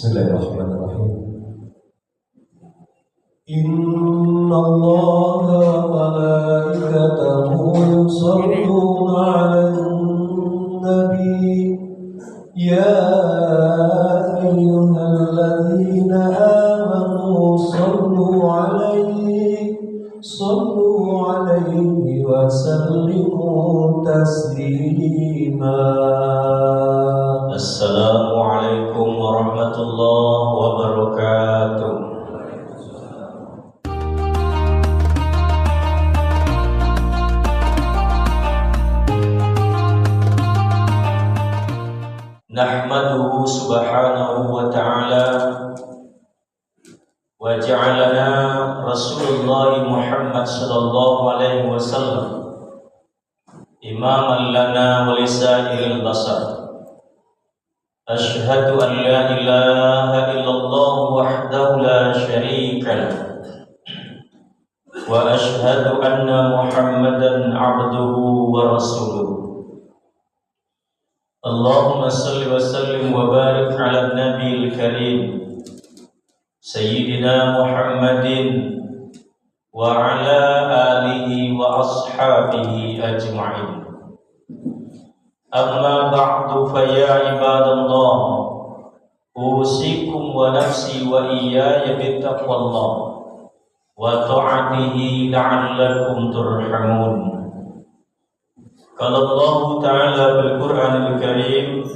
Bismillahirrahmanirrahim. Innallaha wa malaikatahu yusholluna 'alan nabi ya ayyuhalladzina amanu sallu 'alaihi wa sallimu taslima. Assalamualaikum warahmatullahi wabarakatuh. Nahmaduhu subhanahu wa ta'ala wa ja'alana Rasulullah Muhammad sallallahu alaihi wasallam imaman lana wa lisairil basar. Ashhadu an la ilaha illallah wahdahu la syarika lah wa ashhadu anna Muhammadan abduhu wa rasuluh. Allahumma salli wa sallim wa barik ala nabiyil karim Sayyidina Muhammadin wa ala alihi wa ashabihi ajma'in. Amma ba'du fa ya ibadallah, usikum wa nafsi wa iyaya bittaqwallah wa ta'atihi la'allakum turhamun. Qala Allah Ta'ala bil Qur'anil Karim,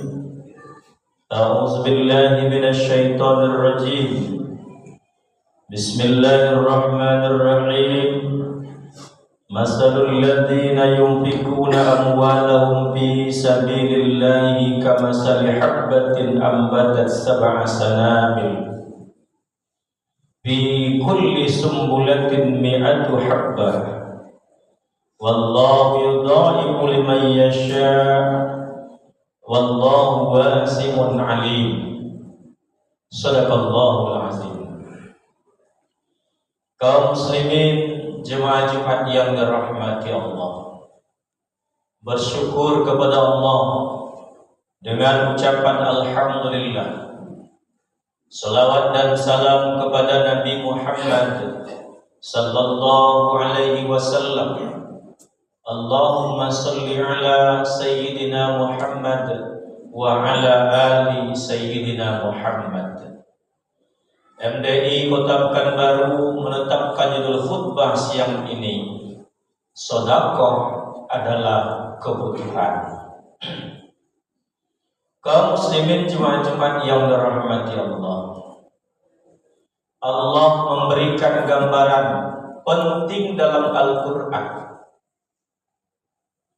a'udzu billahi minasy syaithanir rajim. Bismillahirrahmanirrahim. Masalul ladzina yunfikuna amwalahum fi sabilillahi kamasali habbatin ambatat sab'a sanabil fi kulli sumbulatin mi'atu habbah wallahu yudha'ifu liman yasha' wallahu wasi'un 'alim. Shadaqallahul azim. Kaum muslimin jemaah Jumat yang dirahmati Allah, bersyukur kepada Allah dengan ucapan alhamdulillah. Salawat dan salam kepada Nabi Muhammad sallallahu alaihi wasallam. Allahumma salli ala sayyidina Muhammad wa ala ali sayyidina Muhammad. MDI Kota Pekanbaru menetapkan judul khutbah siang ini, sedekah adalah kebutuhan. Kaum muslimin jemaah-jemaah yang dirahmati Allah, Allah memberikan gambaran penting dalam Al-Quran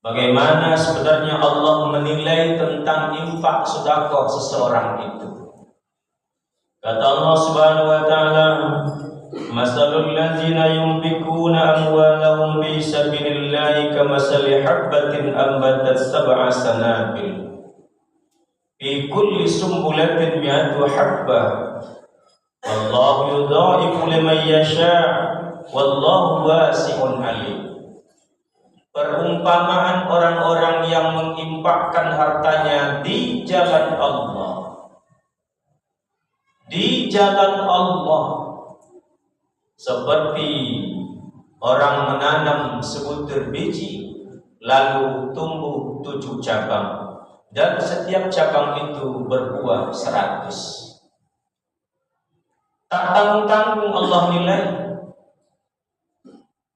bagaimana sebenarnya Allah menilai tentang infak sedekah seseorang itu. Kata Allah Subhanahu wa ta'ala, masalul ladzina yunfikuna amwalahum fi sabilillahi kamasali habbatin ambatat sab'a sanabil fi kulli sumbulatin mi'atu habbah wallahu yudha'ifu liman yasha' wallahu wasi'un 'alim. Perumpamaan orang-orang yang menginfakkan hartanya di jalan Allah, di jalan Allah, seperti orang menanam sebutir biji lalu tumbuh 7 cabang dan setiap cabang itu berbuah 100. Tak tanggung-tanggung Allah nilai.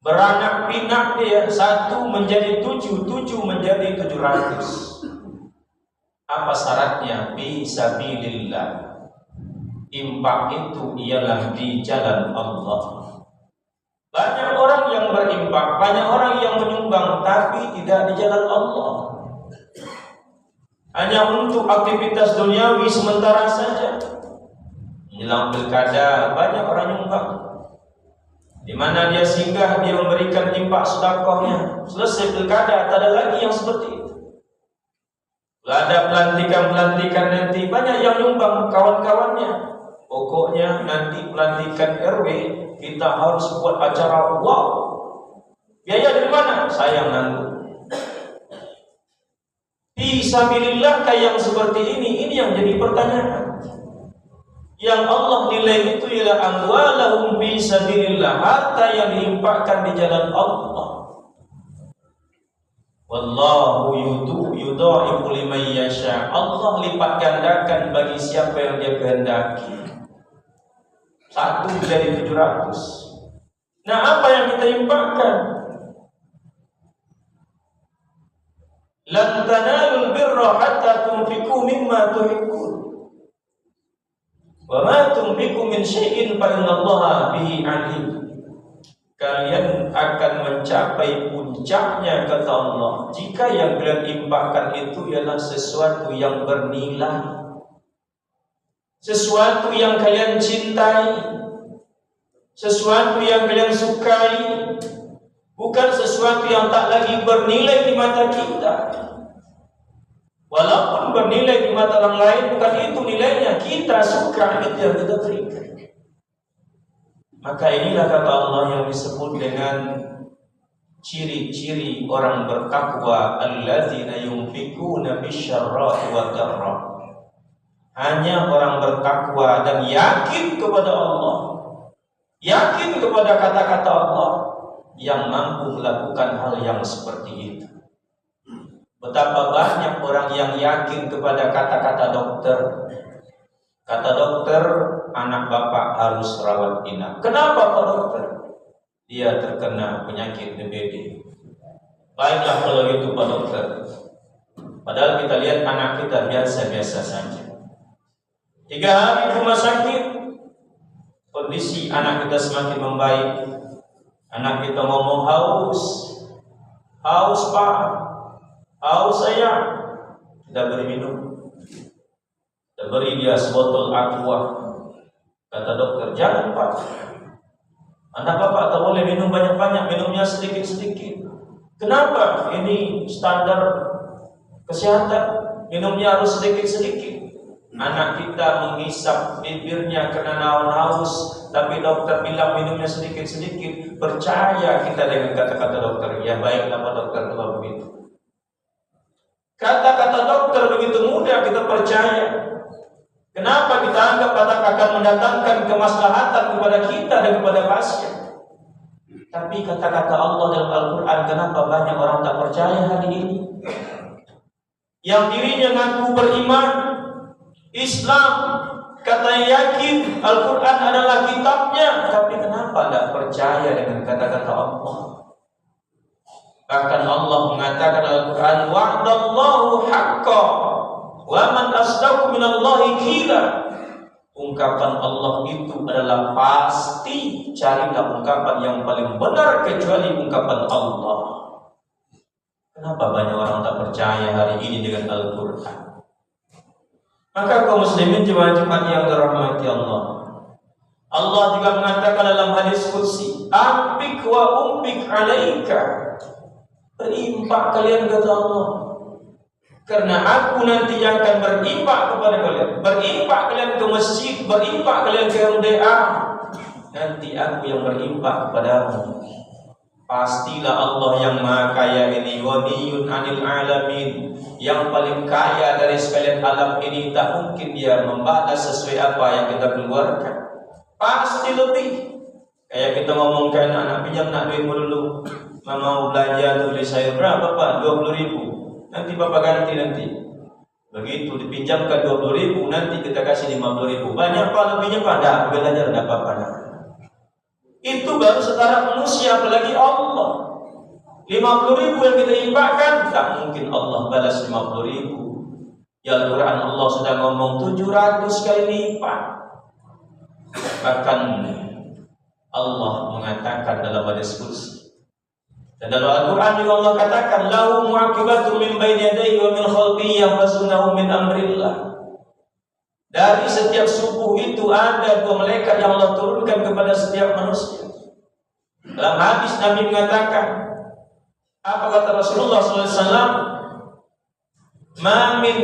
Beranak pinak dia, 1 menjadi 7, 7 menjadi 700. Apa syaratnya? Fisabilillah. Infak itu ialah di jalan Allah. Banyak orang yang berimpak, banyak orang yang menyumbang, tapi tidak di jalan Allah. Hanya untuk aktivitas duniawi sementara saja. Menjelang pilkada banyak orang nyumbang. Di mana dia singgah, dia memberikan infak sedekahnya. Selesai pilkada, tak ada lagi yang seperti itu. Ada pelantikan-pelantikan nanti banyak yang nyumbang kawan-kawannya. Pokoknya nanti pelantikan RW kita harus buat acara wow. Biaya dari mana? Saya nanggung. Fisabilillah yang seperti ini yang jadi pertanyaan. Yang Allah nilai itu ialah amwalahum fi sabilillah, harta yang diinfakkan di jalan Allah. Wallahu yudha'ifu liman yasha. Allah lipat gandakan bagi siapa yang Dia kehendaki. 1 jadi 700. Nah, apa yang kita infakkan? Lan tanalul birra hatta tunfiqu mimma tuhibbun. Wa ma tunfiqu min syai'in fa innallaha bihi 'alim. Kalian akan mencapai puncaknya kata Allah jika yang kalian infakkan itu ialah sesuatu yang bernilai, sesuatu yang kalian cintai, sesuatu yang kalian sukai, bukan sesuatu yang tak lagi bernilai di mata kita. Walaupun bernilai di mata orang lain, bukan itu nilainya. Kita suka, itu yang kita berikan. Maka inilah kata Allah yang disebut dengan ciri-ciri orang bertakwa, alladzina yunfikuna bisyarra'i wa dharra. Hanya orang bertakwa dan yakin kepada Allah, yakin kepada kata-kata Allah, yang mampu melakukan hal yang seperti itu. Betapa banyak orang yang yakin kepada kata-kata dokter. Kata dokter, anak bapak harus rawat inap. Kenapa Pak Dokter? Dia terkena penyakit DBD. Baiklah kalau itu Pak Dokter. Padahal kita lihat anak kita biasa-biasa saja. 3 hari di rumah sakit, kondisi anak kita semakin membaik. Anak kita ngomong haus, haus Pak, haus saya. Kita beri minum. Kita beri dia sebotol aqua. Kata dokter, jangan Pak, anak bapak tak boleh minum banyak-banyak, minumnya sedikit-sedikit. Kenapa? Ini standar kesehatan, minumnya harus sedikit-sedikit. Anak kita mengisap bibirnya karena naon haus, tapi dokter bilang minumnya sedikit-sedikit. Percaya kita dengan kata-kata dokter. Ya baiklah Pak Dokter kalau begitu. Kata-kata dokter begitu mudah kita percaya. Kenapa kita anggap akan mendatangkan kemaslahatan kepada kita dan kepada pasien? Tapi kata-kata Allah dalam Al-Quran, kenapa banyak orang tak percaya hari ini? Yang dirinya ngaku beriman Islam, kata yakin Al-Quran adalah kitabnya, tapi kenapa tak percaya dengan kata-kata Allah? Bahkan Allah mengatakan Al-Quran, wa'adallahu haqqa wa man asdaqu minallahi qila. Ungkapan Allah itu adalah pasti. Carilah ungkapan yang paling benar kecuali ungkapan Allah. Kenapa banyak orang tak percaya hari ini dengan Al-Quran? Maka kaum muslimin jemaah-jemaah yang dirahmati Allah, Allah juga mengatakan dalam hadis qudsi, "Ampik wa umpik alaika." Berimpak kalian kata Allah, karena aku nanti yang akan berimpak kepada kalian. Berimpak kalian ke masjid, berimpak kalian ke MDA, nanti aku yang berimpak kepadamu. Pastilah Allah yang maha kaya ini, waniyun anil alamin, yang paling kaya dari sekalian alam ini. Tak mungkin dia membalas sesuai apa yang kita keluarkan. Pasti lebih. Kayak kita ngomongkan anak pinjam nak duitmu dulu, mau belanja atau beli sayur, berapa Pak? 20.000. Nanti Bapak ganti nanti. Begitu dipinjamkan 20.000, nanti kita kasih 50.000. Banyak Pak, lebihnya Pak? Dah, belajar dah apa-apa. Itu baru setara manusia, apalagi Allah. 50.000 yang kita infakkan, tak mungkin Allah balas 50.000. Ya Al-Quran Allah sudah ngomong 700 kali lipat. Bahkan Allah mengatakan dalam hadis qudsi, dan dalam Al-Quran juga Allah katakan, lahu mu'aqibatun min baini yadayhi wa min khalfihi yahfazunahu min amrillah. Dari setiap subuh itu ada 2 malaikat yang Allah turunkan kepada setiap manusia. Dalam hadis Nabi mengatakan, apa kata Rasulullah SAW? Ma min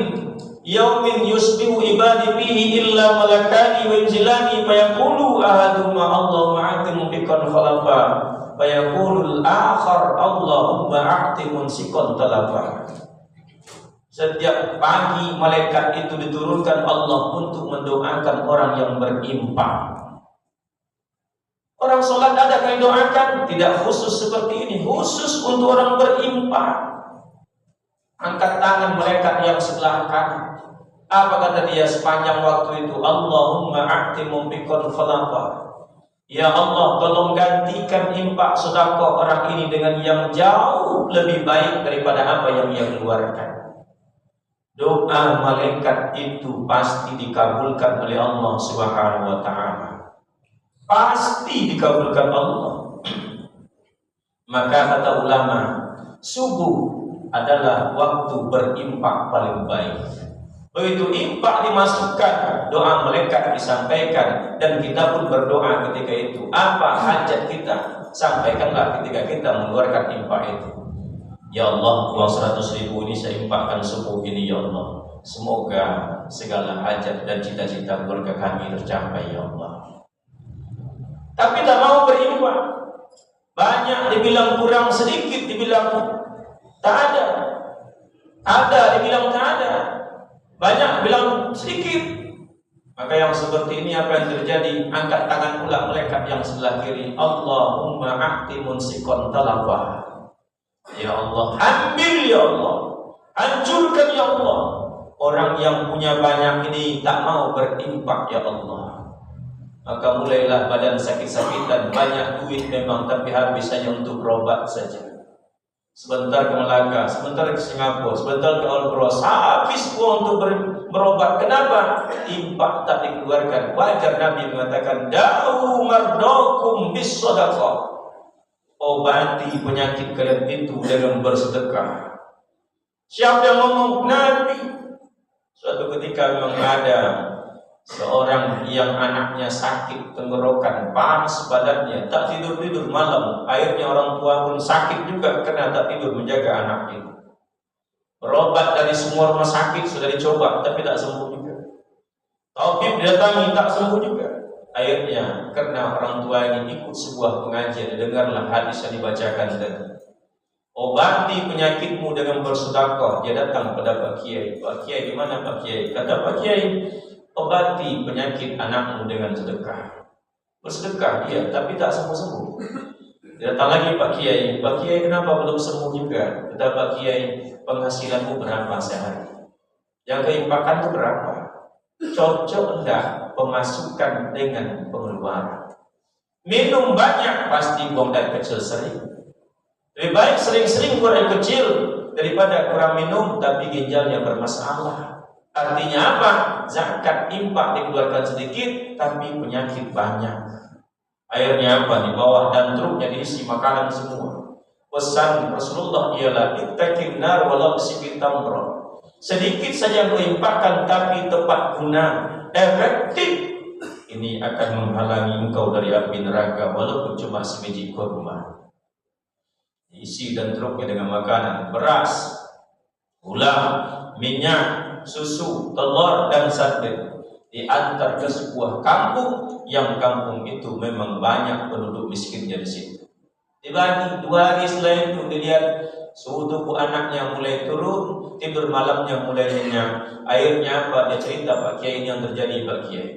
yaumin yusbihu ibadi fihi illa malakani wa yunzilani fayaqulu ahaduma Allahumma a'ti mumfiqan khalafa fayaqulu al-akhar Allahumma a'ti mumsikan talafa. Setiap pagi malaikat itu diturunkan Allah untuk mendoakan orang yang berinfak. Orang sholat ada yang doakan, tidak khusus seperti ini, khusus untuk orang berinfak. Angkat tangan malaikat yang sebelah kanan. Apa kata dia sepanjang waktu itu? Allahumma a'ti mumfikon khalafa. Ya Allah, tolong gantikan infak sedekah orang ini dengan yang jauh lebih baik daripada apa yang ia keluarkan. Doa malaikat itu pasti dikabulkan oleh Allah Subhanahu wa taala. Pasti dikabulkan Allah. Maka kata ulama, subuh adalah waktu berinfak paling baik. Begitu infak dimasukkan, doa malaikat disampaikan, dan kita pun berdoa ketika itu. Apa hajat kita, sampaikanlah ketika kita mengeluarkan infak itu. Ya Allah, uang 100.000 ini saya infakkan subuh ini ya Allah. Semoga segala hajat dan cita-cita keluarga kami tercapai ya Allah. Tapi tak mau berinfak. Banyak dibilang kurang, sedikit dibilang tak ada. Ada dibilang tak ada. Banyak bilang sedikit. Maka yang seperti ini apa yang terjadi? Angkat tangan pula malaikat yang sebelah kiri. Allahumma a'ti munsikon talafah. Ya Allah, ambil ya Allah, hancurkan ya Allah. Orang yang punya banyak ini tak mau berinfak ya Allah. Maka mulailah badan sakit-sakitan, banyak duit memang, tapi habis hanya untuk berobat saja. Sebentar ke Melaka, sebentar ke Singapura, sebentar ke Alpros, habis uang untuk berobat. Kenapa? Infak tak dikeluarkan. Wajar Nabi mengatakan, da'u mardokum bis sadaqah. Obati penyakit kalian itu dengan bersedekah. Siapa yang ngomong? Nabi. Suatu ketika memang ada seorang yang anaknya sakit tenggorokan, panas badannya, tak tidur-tidur malam. Akhirnya orang tua pun sakit juga karena tak tidur menjaga anak itu. Berobat dari semua rumah sakit sudah dicoba, tapi tak sembuh juga. Tabib didatangi, tak sembuh juga. Akhirnya karena orang tua ini ikut sebuah pengajian, dengarlah hadis yang dibacakan tadi. Obati penyakitmu dengan bersedekah. Dia datang kepada Pak Kiai. Pak Kiai, di mana Pak Kiai? Kata Pak Kiai, obati penyakit anakmu dengan sedekah. Bersedekah dia, tapi tak sembuh-sembuh. Dia datang lagi Pak Kiai. Pak Kiai, kenapa belum sembuh juga? Kata Pak Kiai, penghasilanmu berapa sehari? Yang keimpakan itu berapa? Cocok enggak pemasukan dengan pengeluaran? Minum banyak pasti buang air kecil sering. Lebih baik sering-sering buang air kecil daripada kurang minum tapi ginjalnya bermasalah. Artinya apa? Zakat infak dikeluarkan sedikit tapi penyakit banyak. Akhirnya apa? Di bawah dan truknya diisi makanan semua. Pesan Rasulullah ialah ittaqin nar walau bisibit tamra. Sedikit saja kau infakkan tapi tepat guna, efektif. Ini akan menghalangi engkau dari api neraka walaupun cuma sebiji kurma. Isi dan truknya dengan makanan, beras, gula, minyak, susu, telur dan sate. Diantar ke sebuah kampung yang kampung itu memang banyak penduduk miskinnya di situ. Dibagi 2 hari setelah itu dilihat suhu tubuh anaknya mulai turun, tidur malamnya mulai nyenyak. Akhirnya apa? Dia cerita Pak Kiai ini yang terjadi Pak Kiai.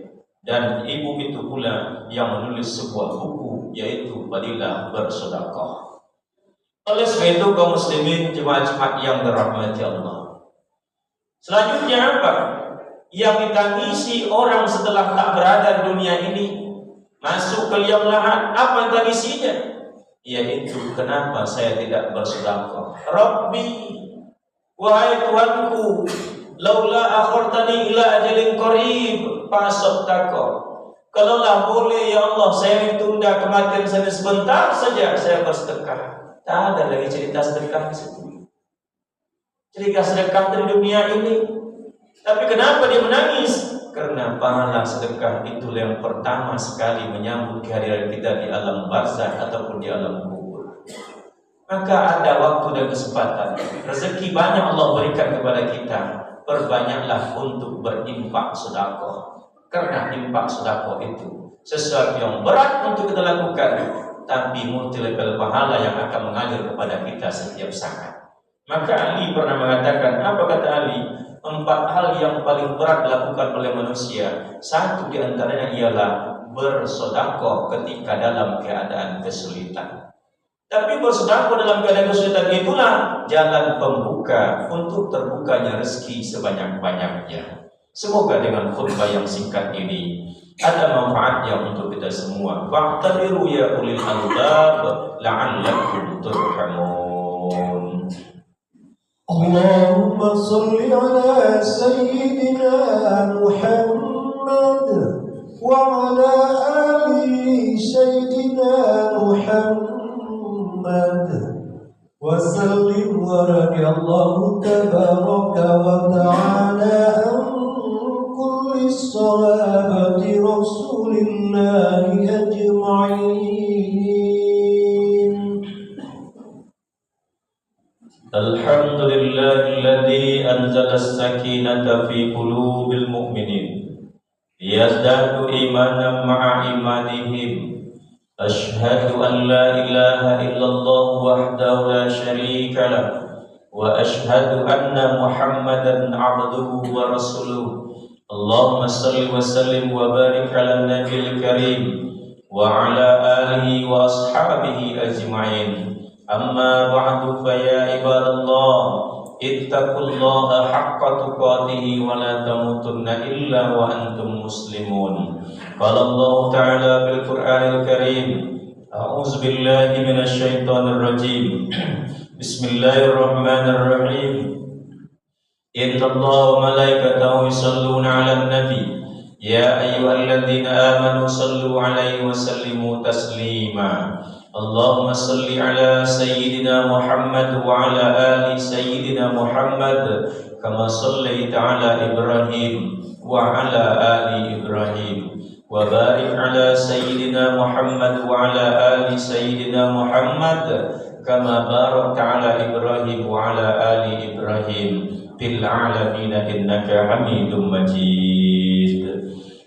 Dan ibu itu pula yang menulis sebuah buku yaitu Fadilah Bersedekah. Oleh sebab itu kaum muslimin jemaah-jemaah yang dirahmati Allah. Selanjutnya apa? Yang ditangisi orang setelah tak berada di dunia ini, masuk ke liang lahat, apa yang tangisinya? Yaitu kenapa saya tidak bersedekah? Rabbi, wahai Tuhanku, laula akhartani ila ajalin qarib fasaddaqah. Kalaulah boleh ya Allah saya tunda kematian saya sebentar saja saya bersedekah. Tak ada lagi cerita sedekah di situ. Cerita sedekah dari dunia ini. Tapi kenapa dia menangis? Karena pahala sedekah itu yang pertama sekali menyambut kehadiran kita di alam barzakh ataupun di alam kubur. Maka ada waktu dan kesempatan. Rezeki banyak Allah berikan kepada kita. Perbanyaklah untuk berinfak sedekah. Karena infak sedekah itu sesuatu yang berat untuk kita lakukan, tapi multi level pahala yang akan mengalir kepada kita setiap saat. Maka Ali pernah mengatakan, apa kata Ali? 4 hal yang paling berat dilakukan oleh manusia. Satu di antaranya ialah bersedekah ketika dalam keadaan kesulitan. Tapi bersedekah dalam keadaan kesulitan itulah jalan pembuka untuk terbukanya rezeki sebanyak-banyaknya. Semoga dengan khutbah yang singkat ini ada manfaatnya untuk kita semua. Fa'tabiru ya ulil albab la'allakum turhamun. Allahumma salli ala sayyidina Muhammad wa ala ali sayyidina Muhammad wa sallim wa radiyallahu tabaraka wa ta'ala an kulli sahabati rasulillahi ajma'in. Alhamdulillahilladzi anzala as-sakinata fi qulubil mu'minin yazdadu imanan ma'a imanihim. Ashhadu an la ilaha illallah wahdahu la syarika lah wa ashhadu anna Muhammadan abduhu wa rasuluh. Allahumma salli wa sallim wa barik ala nabiyil karim wa ala alihi wa ashabihi ajma'in. Amma ba'du fa ya ibadallah ittaqullaha haqqa tuqatih wa la tamutunna illa wa antum muslimun. Qala Allah ta'ala bil Qur'anil Karim, a'udzu billahi minasy syaithanir rajim. Bismillahirrahmanirrahim. Innallaha wa malaikatahu yusholluna 'alan nabi ya ayyuhalladzina amanu shallu 'alaihi wa sallimu taslima. Allahumma salli ala sayyidina Muhammad wa ala ali sayyidina Muhammad kama sallaita ala Ibrahim wa ala ali Ibrahim wa barik ala sayyidina Muhammad wa ala ali sayyidina Muhammad kama barakta ala Ibrahim wa ala ali Ibrahim fil alamin innaka Hamidum Majid.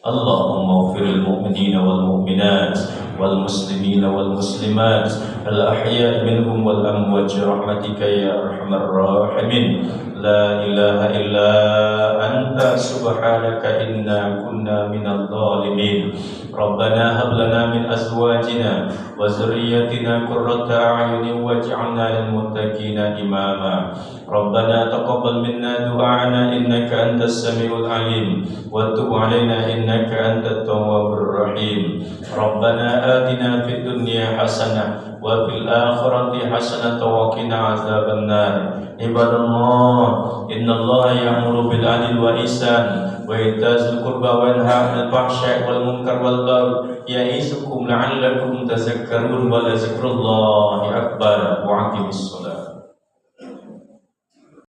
Allahumma ighfiril mu'minina wal mu'minat wal muslimina wal muslimat al ahya'i minhum wal amwat rahmatika ya arhamar rahimin. La ilaha illa anta subhanaka inna kunna minadh dhalimin. Rabbana hab lana min azwajina wa dhurriyyatina qurrata a'yunin waj'alna lil muttaqina imama. Rabbana taqabbal minna du'ana innaka antas samiul alim wa tub 'alaina innaka antat tawwabur rahim. Rabbana atina fid dunya hasanah wa fil akhirati hasanah wa qina azabannar. Ibadallah, innallaha ya'muru bil 'adli wa ihsan wa itazil qurba wa yanha 'anil fahsya'i wal munkar wal baghi ya'izukum la'allakum tadhakkarun wa la zikrullahi akbar wa aqimus